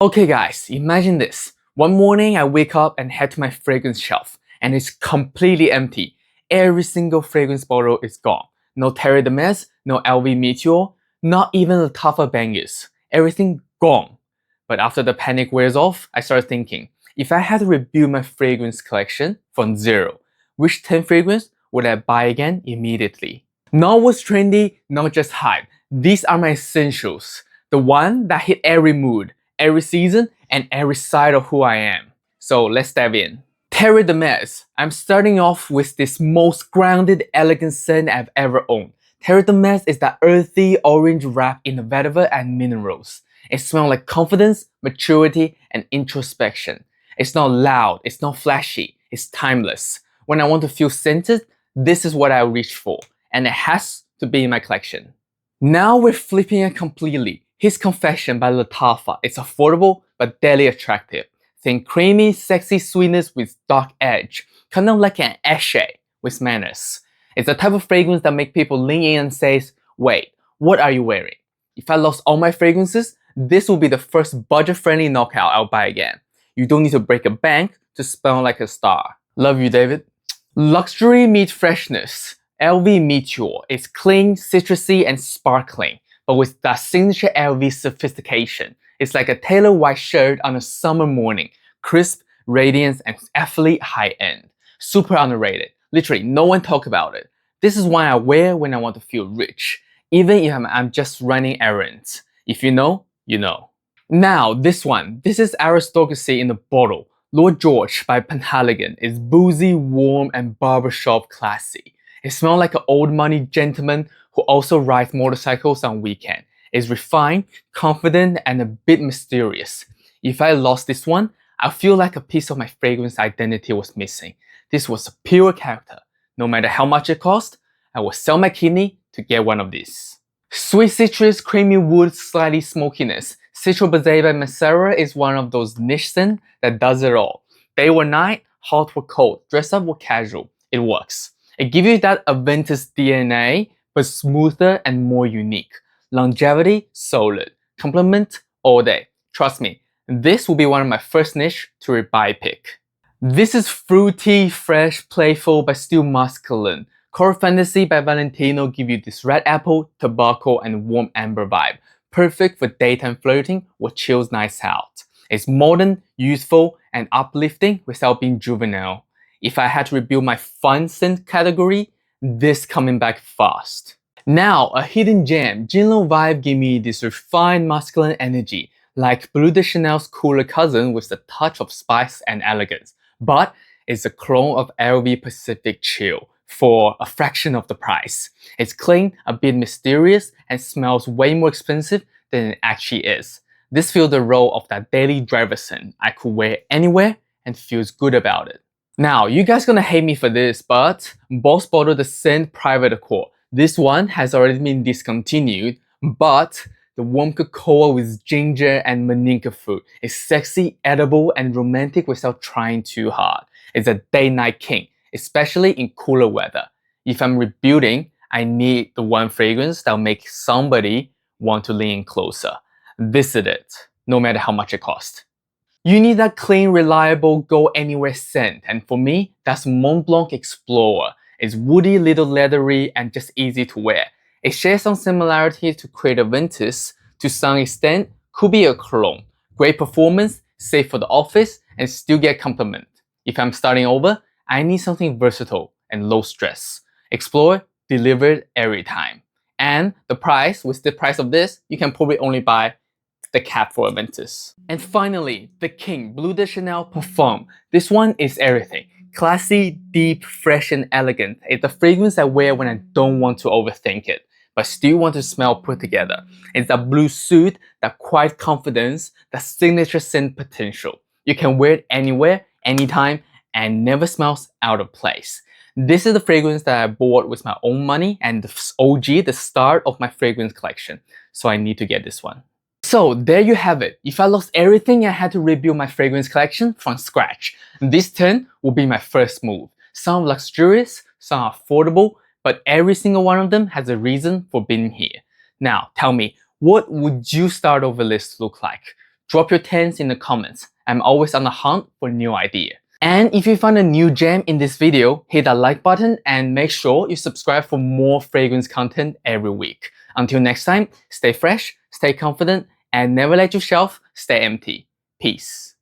Okay guys, imagine this. One morning I wake up and head to my fragrance shelf and it's completely empty. Every single fragrance bottle is gone. No Terre de Mes, no LV Meteore, not even Lattafa bangers. Everything gone. But after the panic wears off, I started thinking, if I had to rebuild my fragrance collection from zero, which 10 fragrance would I buy again immediately? Not what's trendy, not just hype. These are my essentials. The one that hit every mood, every season, and every side of who I am. So let's dive in. Terre de Mes. I'm starting off with this most grounded, elegant scent I've ever owned. Terre de Mes is that earthy orange wrap in vetiver and minerals. It smells like confidence, maturity, and introspection. It's not loud, it's not flashy, it's timeless. When I want to feel scented, this is what I reach for, and it has to be in my collection. Now we're flipping it completely. His Confession by Lattafa is affordable but deadly attractive. Think creamy, sexy sweetness with dark edge, kind of like an ashay with manners. It's the type of fragrance that makes people lean in and say, wait, what are you wearing? If I lost all my fragrances, this will be the first budget-friendly knockout I'll buy again. You don't need to break a bank to smell like a star. Love you, David. Luxury meets freshness. LV Meteore is clean, citrusy, and sparkling, but with that signature LV sophistication. It's like a tailored white shirt on a summer morning, crisp, radiant, and athlete high-end. Super underrated. Literally, no one talk about it. This is one I wear when I want to feel rich, even if I'm just running errands. If you know, you know. Now, this one. This is aristocracy in a bottle. Lord George by Penhaligon is boozy, warm, and barbershop classy. It smells like an old money gentleman who also rides motorcycles on weekend. It's refined, confident, and a bit mysterious. If I lost this one, I feel like a piece of my fragrance identity was missing. This was a pure character. No matter how much it cost, I would sell my kidney to get one of these. Sweet citrus, creamy wood, slightly smokiness. Citro Base by Mancera is one of those niche scents that does it all. Day or night, hot or cold, dress up or casual, it works. It gives you that Aventus DNA, but smoother and more unique. Longevity, solid. Compliment, all day. Trust me, this will be one of my first niche to rebuy pick. This is fruity, fresh, playful, but still masculine. Core Fantasy by Valentino give you this red apple, tobacco, and warm amber vibe. Perfect for daytime flirting or chills nights out. It's modern, youthful, and uplifting without being juvenile. If I had to rebuild my fun scent category, this coming back fast. Now, a hidden gem, Jinlo Vibe give me this refined masculine energy, like Bleu de Chanel's cooler cousin with a touch of spice and elegance. But it's a clone of LV Pacific Chill for a fraction of the price. It's clean, a bit mysterious, and smells way more expensive than it actually is. This fills the role of that daily driver scent I could wear anywhere and feels good about it. Now, you guys gonna hate me for this, but Boss bottled the scent Private Accord. This one has already been discontinued, but the warm cocoa with ginger and maninka fruit is sexy, edible, and romantic without trying too hard. It's a day-night king, especially in cooler weather. If I'm rebuilding, I need the one fragrance that'll make somebody want to lean in closer. This is it, no matter how much it costs. You need that clean, reliable, go-anywhere scent, and for me, that's Mont Blanc Explorer. It's woody, little leathery, and just easy to wear. It shares some similarities to Creative Ventus. To some extent, could be a clone. Great performance, safe for the office, and still get compliment. If I'm starting over, I need something versatile and low stress. Explorer delivered every time. And the price, with the price of this, you can probably only buy the cap for Aventus. And finally, the king, Bleu de Chanel Parfum. This one is everything. Classy, deep, fresh, and elegant. It's the fragrance I wear when I don't want to overthink it, but still want to smell put together. It's that blue suit, that quiet confidence, that signature scent potential. You can wear it anywhere, anytime, and never smells out of place. This is the fragrance that I bought with my own money and the OG, the start of my fragrance collection. So I need to get this one. So there you have it. If I lost everything, I had to rebuild my fragrance collection from scratch. This 10 will be my first move. Some luxurious, some affordable, but every single one of them has a reason for being here. Now, tell me, what would you start over list look like? Drop your 10s in the comments. I'm always on the hunt for new ideas. And if you found a new gem in this video, hit that like button and make sure you subscribe for more fragrance content every week. Until next time, stay fresh, stay confident, and never let your shelf stay empty. Peace.